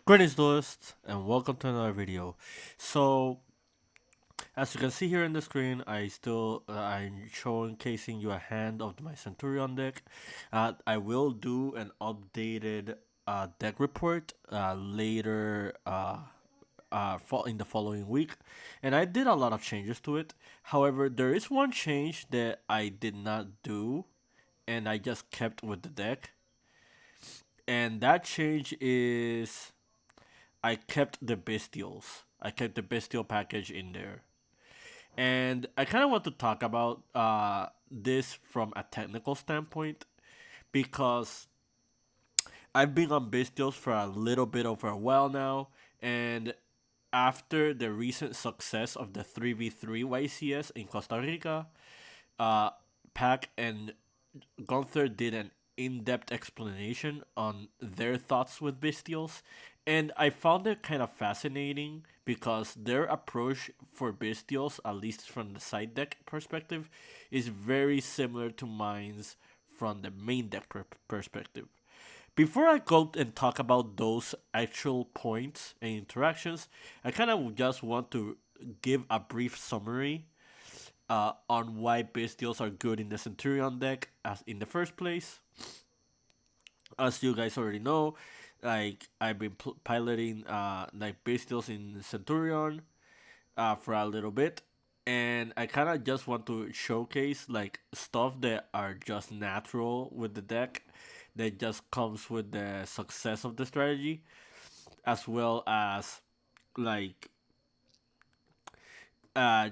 Greetings, Lewis, and welcome to another video. So, as you can see here in the screen, I'm showcasing you a hand of my Centurion deck. I will do an updated deck report later in the following week, and I did a lot of changes to it. However, there is one change that I did not do, and I just kept with the deck, and that change is I kept the Bystials. I kept the Bystial package in there. And I kind of want to talk about this from a technical standpoint because I've been on Bystials for a little bit over a while now. And after the recent success of the 3v3 YCS in Costa Rica, uh, Pac and Gunther did an in-depth explanation on their thoughts with Bystials, and I found it kind of fascinating because their approach for Bystials, at least from the side deck perspective, is very similar to mine's from the main deck perspective. Before I go and talk about those actual points and interactions, I kind of just want to give a brief summary on why Bystials are good in the Centurion deck as in the first place. As you guys already know, like I've been piloting like Bystials in Centurion for a little bit, and I kind of just want to showcase like stuff that are just natural with the deck that just comes with the success of the strategy, as well as like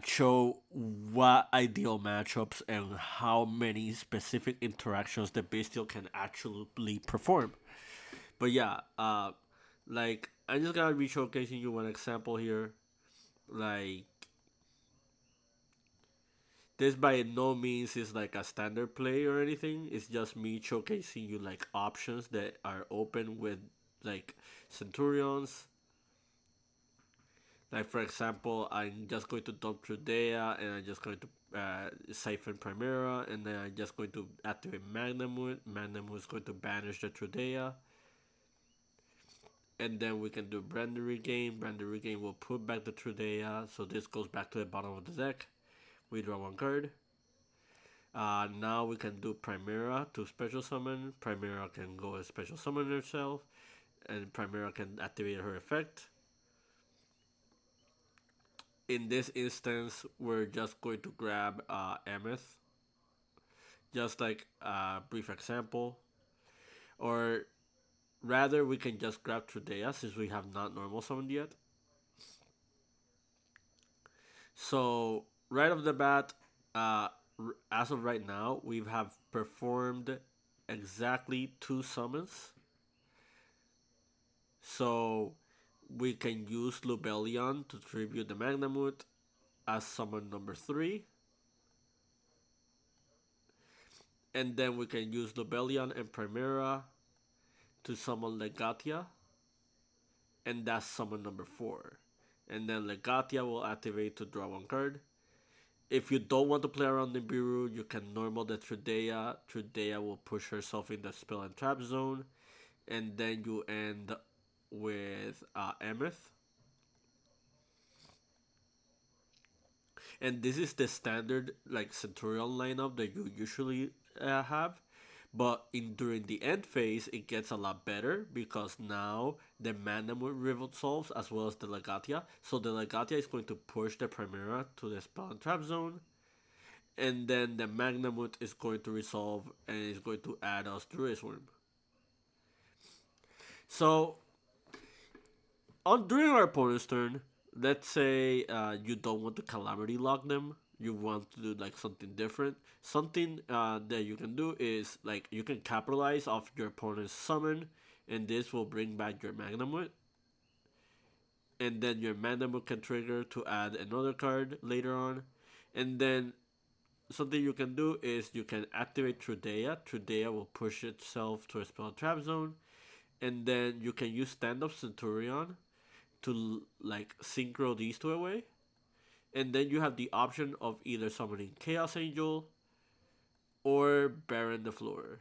show what ideal matchups and how many specific interactions the bestial can actually perform. But yeah, like I just gotta be showcasing you one example here. Like this by no means is like a standard play or anything. It's just me showcasing you like options that are open with like Centurions. Like for example, I'm just going to dump Trudea and I'm just going to siphon Primera, and then I'm just going to activate Magnamut. Magnamut is going to banish the Trudea, and then we can do Brandon Regain. Brandon Regain will put back the Trudea, so this goes back to the bottom of the deck. We draw one card. Now we can do Primera to special summon. Primera can go as special summon herself, and Primera can activate her effect. In this instance, we're just going to grab Emeth, just like a brief example. Or rather, we can just grab Trudea since we have not normal summoned yet. So, right off the bat, uh, as of right now, we have performed exactly two summons. So, we can use Lubellion to tribute the Magnamut as summon number 3. And then we can use Lubellion and Primera to summon Legatia, and that's summon number 4. And then Legatia will activate to draw one card. If you don't want to play around Nibiru, you can normal the Trudea. Trudea will push herself in the spell and trap zone, and then you end with Emeth. And this is the standard like Centurion lineup that you usually have. But in during the end phase, it gets a lot better because now the Manamut Revolt solves as well as the Legatia. So the Legatia is going to push the Primera to the Spell and Trap Zone, and then the Magnamut is going to resolve and is going to add us Druid's Worm. So on during our opponent's turn, let's say you don't want to Calamity lock them. You want to do like something different. Something that you can do is like you can capitalize off your opponent's summon, and this will bring back your Magnamut. And then your Magnamut can trigger to add another card later on. And then something you can do is you can activate Trudea. Trudea will push itself to a spell trap zone. And then you can use Stand Up Centurion to like synchro these two away. And then you have the option of either summoning Chaos Angel or Baron the Floor.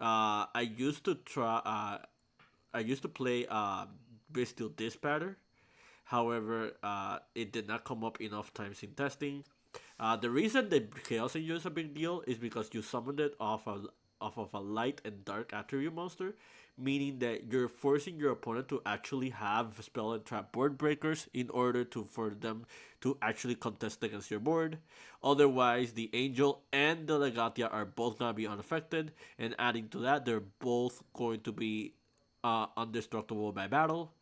I used to try. used to play Bystial Dispatter. However, it did not come up enough times in testing. The reason the Chaos Angel is a big deal is because you summoned it off of a light and dark attribute monster, meaning that you're forcing your opponent to actually have spell and trap board breakers in order to for them to actually contest against your board. Otherwise, the Angel and the Legatia are both gonna be unaffected, and adding to that, they're both going to be undestructible by battle,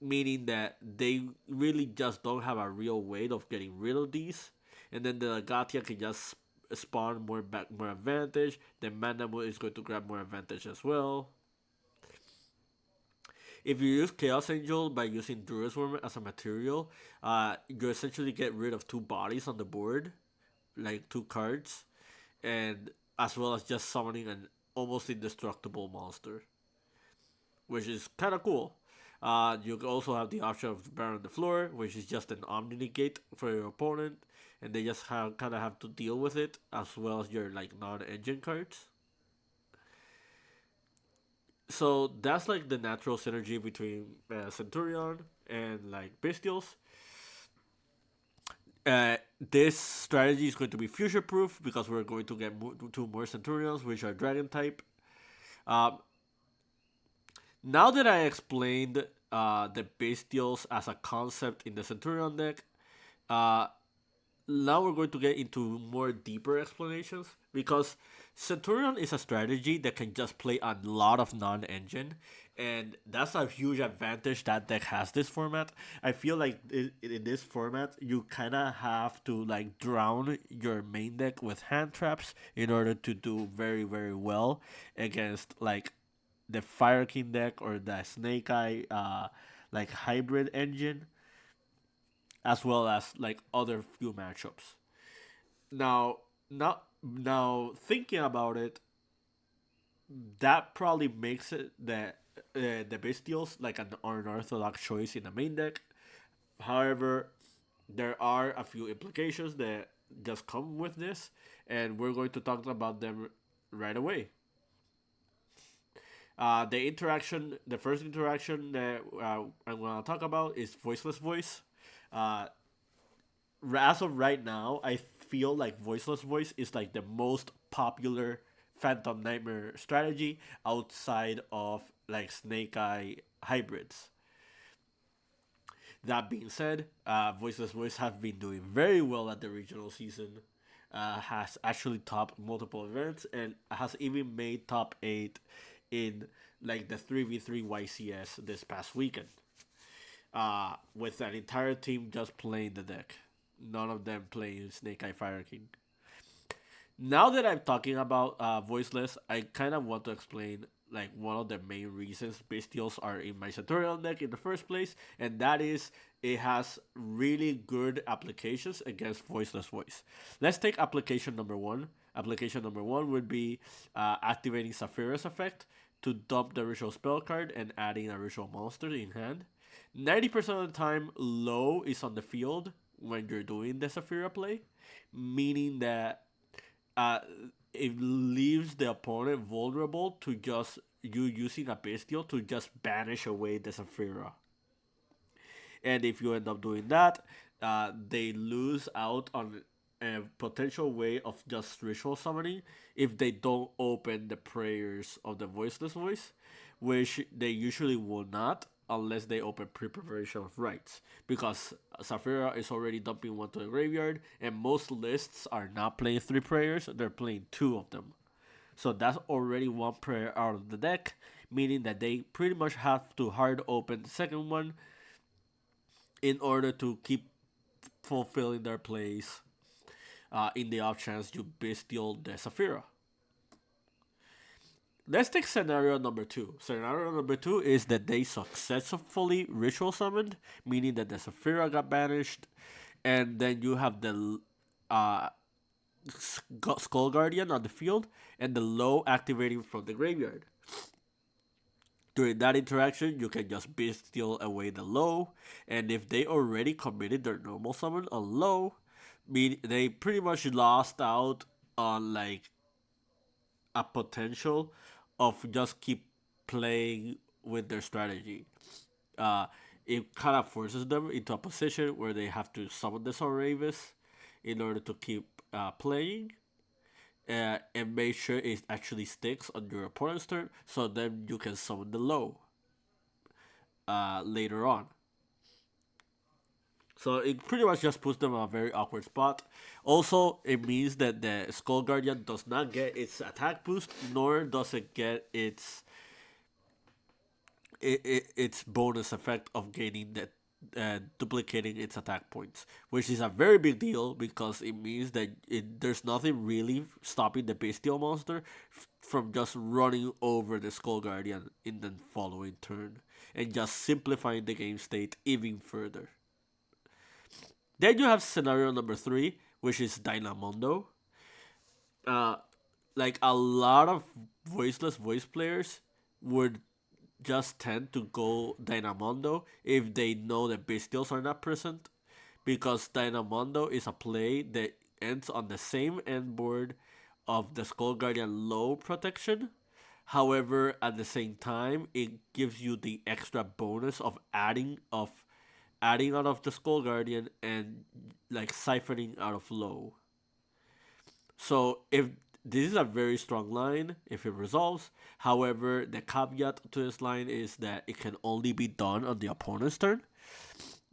meaning that they really just don't have a real way of getting rid of these. And then the Gatia can just spawn more advantage. Then Mandamu is going to grab more advantage as well. If you use Chaos Angel by using Druid's Worm as a material, you essentially get rid of two bodies on the board, like two cards, and as well as just summoning an almost indestructible monster, which is kind of cool. You also have the option of Baron the Floor, which is just an Omni Negate for your opponent, and they just kind of have to deal with it, as well as your like non-engine cards. So that's like the natural synergy between Centurion and like Bystials. This strategy is going to be future proof because we're going to get two more Centurions, which are Dragon type. Um, Now that I explained the Bestials as a concept in the Centurion deck, uh, now we're going to get into more deeper explanations because Centurion is a strategy that can just play a lot of non-engine, and that's a huge advantage that deck has this format. I feel like in this format you kind of have to like drown your main deck with hand traps in order to do very well against like the Fire King deck or the Snakeey like hybrid engine, as well as like other few matchups. Now thinking about it, that probably makes it the Bestials like an unorthodox choice in the main deck. However, there are a few implications that just come with this, and we're going to talk about them right away. The first interaction that I'm gonna talk about is voiceless voice. Uh, as of right now, I feel like voiceless voice is like the most popular Phantom Nightmare strategy outside of like Snake Eye hybrids. That being said, Voiceless Voice have been doing very well at the regional season. Has actually topped multiple events and has even made top 8 in like the 3v3 YCS this past weekend. With an entire team just playing the deck. None of them playing Snake Eye Fire King. Now that I'm talking about voiceless, I kind of want to explain like one of the main reasons Bestials are in my Centurion deck in the first place, and that is it has really good applications against voiceless voice. Let's take application number one. Application number one would be activating Saphira's effect to dump the ritual spell card and adding a ritual monster in hand. 90% of the time, low is on the field when you're doing the Saphira play, meaning that uh, it leaves the opponent vulnerable to just you using a bestial to just banish away the Saphira. And if you end up doing that, they lose out on a potential way of just ritual summoning if they don't open the prayers of the voiceless voice, which they usually will not unless they open pre-preparation of rites, because Saphira is already dumping one to the graveyard, and most lists are not playing three prayers; they're playing two of them. So that's already one prayer out of the deck, meaning that they pretty much have to hard open the second one in order to keep fulfilling their plays in the off chance you bestial the Saphira. Let's take scenario number two. Scenario number two is that they successfully ritual summoned, meaning that the Saphira got banished, and then you have the uh, Skull Guardian on the field and the low activating from the graveyard. During that interaction, you can just bestial away the low, and if they already committed their normal summon on low, they pretty much lost out on like a potential of just keep playing with their strategy. Uh, it kind of forces them into a position where they have to summon the Soravis in order to keep playing, and make sure it actually sticks on your opponent's turn, so then you can summon the low later on. So it pretty much just puts them in a very awkward spot. Also, it means that the Skull Guardian does not get its attack boost, nor does it get its bonus effect of gaining that duplicating its attack points, which is a very big deal because it means that there's nothing really stopping the bestial monster from just running over the Skull Guardian in the following turn and just simplifying the game state even further. Then you have scenario number three, which is Dynamondo. Uh, like a lot of voiceless voice players would just tend to go Dynamondo if they know that Bystials are not present, because Dynamondo is a play that ends on the same end board of the Skull Guardian low protection. However, at the same time, it gives you the extra bonus of adding out of the Skull Guardian and like siphoning out of low. So if this is a very strong line if it resolves. However, the caveat to this line is that it can only be done on the opponent's turn,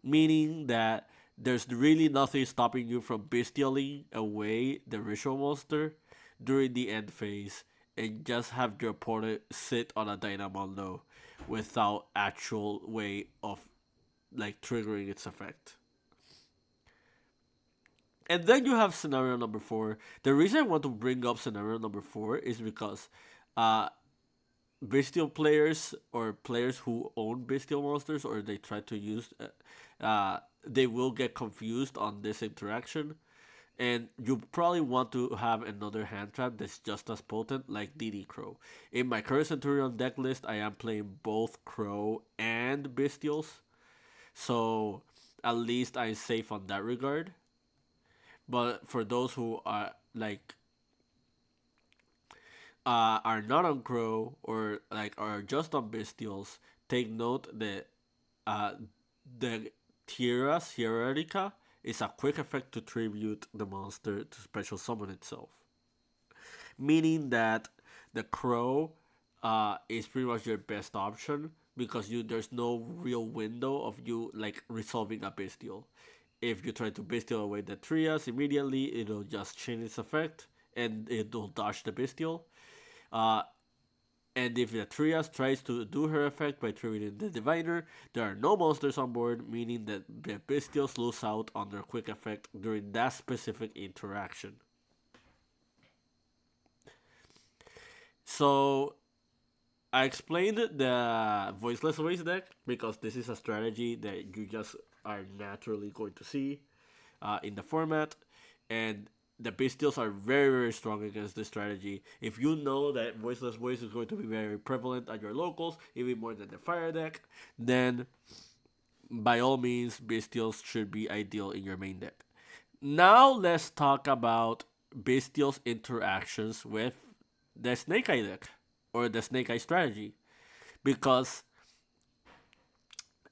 meaning that there's really nothing stopping you from bestialing away the ritual monster during the end phase and just have your opponent sit on a Dynamondo without actual way of like triggering its effect. And then you have scenario number four. The reason I want to bring up scenario number four is because uh, bestial players or players who own bestial monsters or they try to use, they will get confused on this interaction. And you probably want to have another hand trap that's just as potent, like DD Crow. In my current Centurion deck list, I am playing both Crow and Bystials, so at least I'm safe on that regard. But for those who are not on Crow or like are just on Bystials, take note that uh, the Tiras Hierarchica is a quick effect to tribute the monster to special summon itself. Meaning that the Crow is pretty much your best option because you there's no real window of you like resolving a Bystial. If you try to Bystial away the Trias immediately, it'll just change its effect and it'll dodge the Bystial. Uh, and if the Trias tries to do her effect by triggering the Diviner, there are no monsters on board, meaning that the Bystials lose out on their quick effect during that specific interaction. So I explained the Voiceless Waste deck because this is a strategy that you just are naturally going to see in the format, and the Bystials are very very strong against this strategy. If you know that Voiceless Waste is going to be very prevalent at your locals, even more than the Fire deck, then by all means, Bystials should be ideal in your main deck. Now let's talk about Bystials' interactions with the Snakeey deck or the Snakeey strategy, because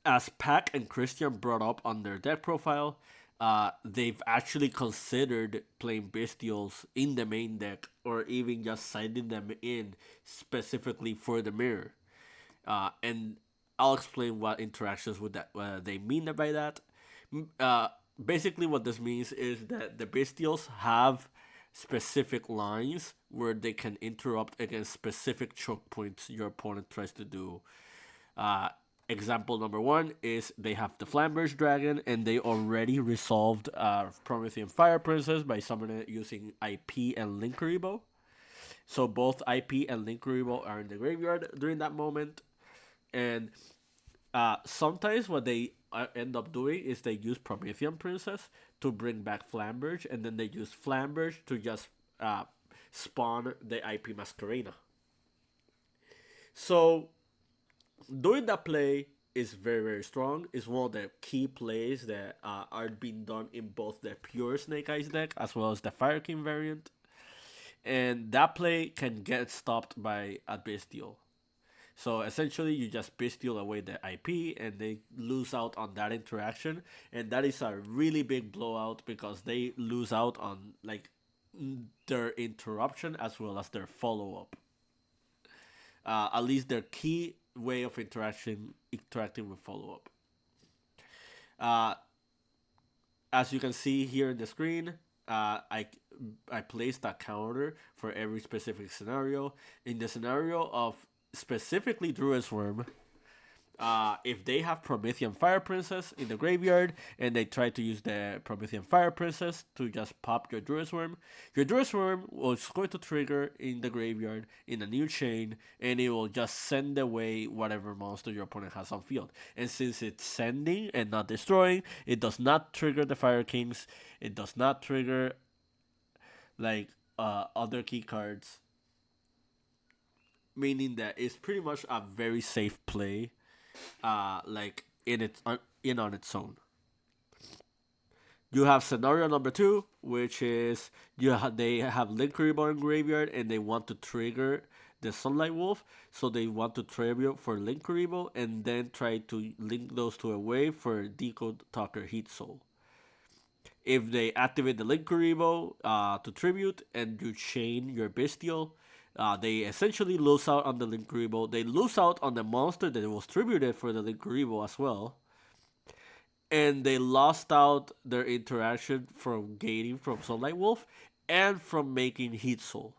as Pac and Christian brought up on their deck profile, they've actually considered playing Bystials in the main deck or even just siding them in specifically for the mirror. And I'll explain what interactions with that they mean by that. Uh, Basically, what this means is that the Bystials have specific lines where they can interrupt against specific choke points your opponent tries to do. Uh, Example number one is they have the Flamberge Dragon and they already resolved Promethean Fire Princess by summoning it using IP and Linkuriboh. So both IP and Linkuriboh are in the graveyard during that moment. And sometimes what they end up doing is they use Promethean Princess to bring back Flamberge, and then they use Flamberge to just spawn the IP Masquerena. So doing that play is very very strong. It's one of the key plays that are being done in both the pure Snake Eyes deck as well as the Fire King variant, and that play can get stopped by a Bystial. So essentially, you just Bystial away the IP, and they lose out on that interaction, and that is a really big blowout because they lose out on like their interruption as well as their follow up. At least their key way of interacting with follow up. Uh, as you can see here in the screen, I placed a counter for every specific scenario. In the scenario of specifically Druid's Worm, if they have Promethean Fire Princess in the graveyard and they try to use the Promethean Fire Princess to just pop your Druid's Worm was going to trigger in the graveyard in a new chain, and it will just send away whatever monster your opponent has on field. And since it's sending and not destroying, it does not trigger the Fire Kings. It does not trigger like other key cards, meaning that it's pretty much a very safe play like in on its own. You have scenario number two, which is they have Link Reborn in graveyard and they want to trigger the Sunlight Wolf, so they want to tribute for Link Rebo and then try to link those two away for Decode Talker Heat Soul. If they activate the Link Rebo to tribute and you chain your Bystial, they essentially lose out on the Link Rebo. They lose out on the monster that was tributed for the Link Rebo as well. And they lost out their interaction from gaining from Sunlight Wolf and from making Heat Soul.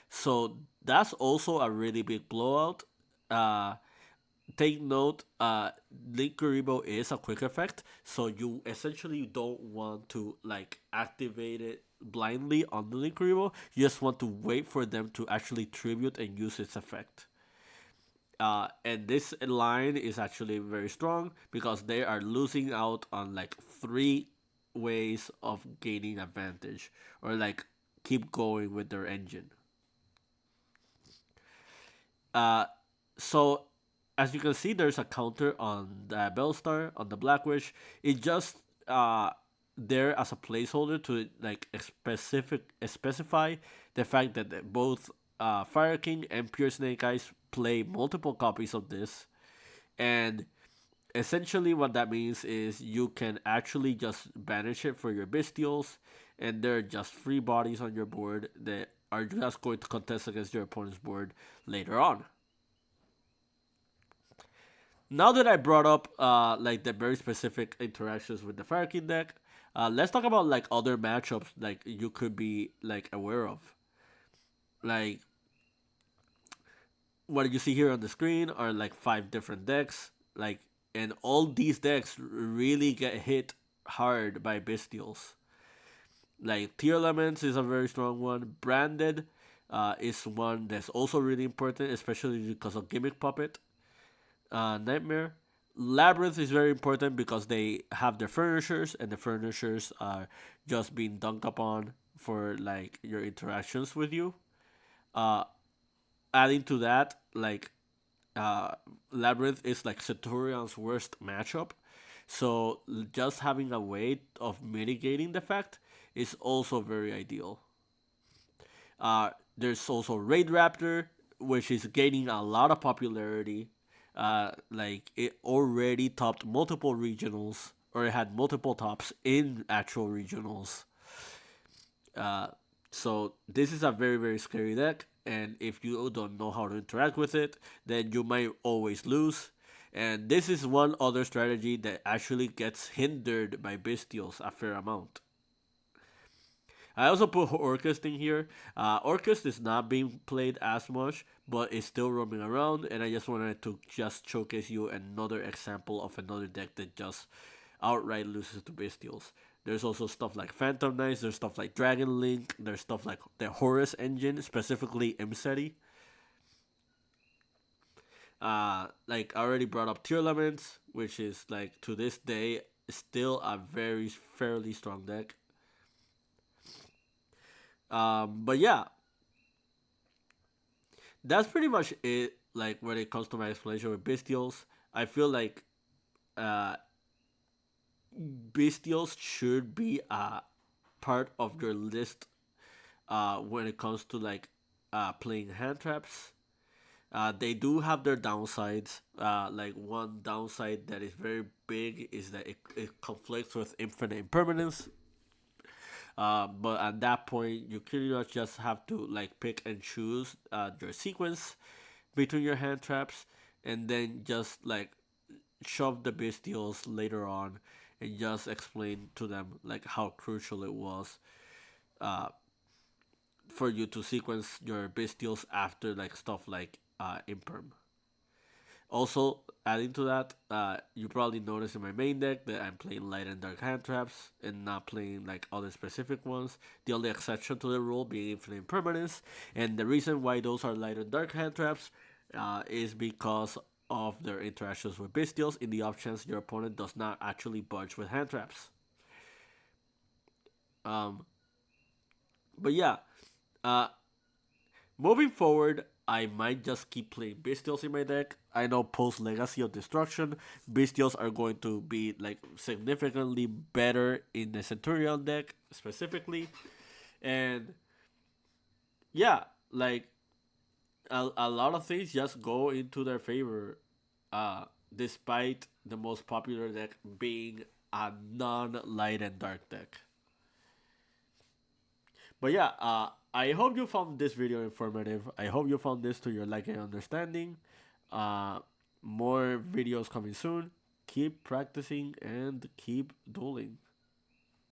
So that's also a really big blowout. Take note, Link Rebo is a quick effect, so you essentially don't want to like activate it blindly on the Link Rebo. You just want to wait for them to actually tribute and use its effect. And this line is actually very strong because they are losing out on like three ways of gaining advantage or like keep going with their engine. So as you can see, there's a counter on the Bellstar on the Black Witch. It just there as a placeholder to like specify the fact that both Fire King and Pure Snake Eyes play multiple copies of this, and essentially what that means is you can actually just banish it for your Bystials, and they're just free bodies on your board that are just going to contest against your opponent's board later on. Now that I brought up like the very specific interactions with the Fire King deck, let's talk about like other matchups like you could be like aware of. Like what you see here on the screen are like 5 different decks, like, and all these decks really get hit hard by Bystials. Like Tier Elements is a very strong one. Branded is one that's also really important, especially because of Gimmick Puppet. Nightmare. Labyrinth is very important because they have their furnishers, and the furnishers are just being dunked upon for like your interactions with you. Uh, Adding to that, like Labyrinth is like Centurion's worst matchup, so just having a way of mitigating the fact is also very ideal. There's also Raid Raptor, which is gaining a lot of popularity. Like it already topped multiple regionals, or it had multiple tops in actual regionals. Uh, so this is a very scary deck, and if you don't know how to interact with it, then you might always lose. And this is one other strategy that actually gets hindered by Bystials a fair amount. I also put Orcust in here. Orcust is not being played as much, but it's still roaming around, and I just wanted to just showcase you another example of another deck that just outright loses to Bystials. There's also stuff like Phantom Knights, there's stuff like Dragon Link, there's stuff like the Horus engine, specifically Imseti. Like I already brought up Tier Elements, which is like to this day still a very fairly strong deck. But yeah, that's pretty much it. Like when it comes to my explanation with Bystials, I feel like uh, Bystials should be a part of your list when it comes to like playing hand traps. They do have their downsides. Like one downside that is very big is that it conflicts with infinite impermanence. But at that point, you pretty much just have to like pick and choose your sequence between your hand traps, and then just like shove the Bystials later on, and just explain to them like how crucial it was uh, for you to sequence your Bystials after like stuff like Imperm. Also, adding to that, you probably noticed in my main deck that I'm playing light and dark hand traps and not playing like other specific ones. The only exception to the rule being infinite impermanence, and the reason why those are light and dark hand traps is because of their interactions with Bystials in the options your opponent does not actually budge with hand traps. Um, but yeah, uh, moving forward, I might just keep playing Bystials in my deck. I know post Legacy of Destruction, Bystials are going to be like significantly better in the Centurion deck specifically, and yeah, like a lot of things just go into their favor, uh, despite the most popular deck being a non-light and dark deck. But yeah, I hope you found this video informative. I hope you found this to your liking and understanding. Uh, More videos coming soon. Keep practicing and keep dueling.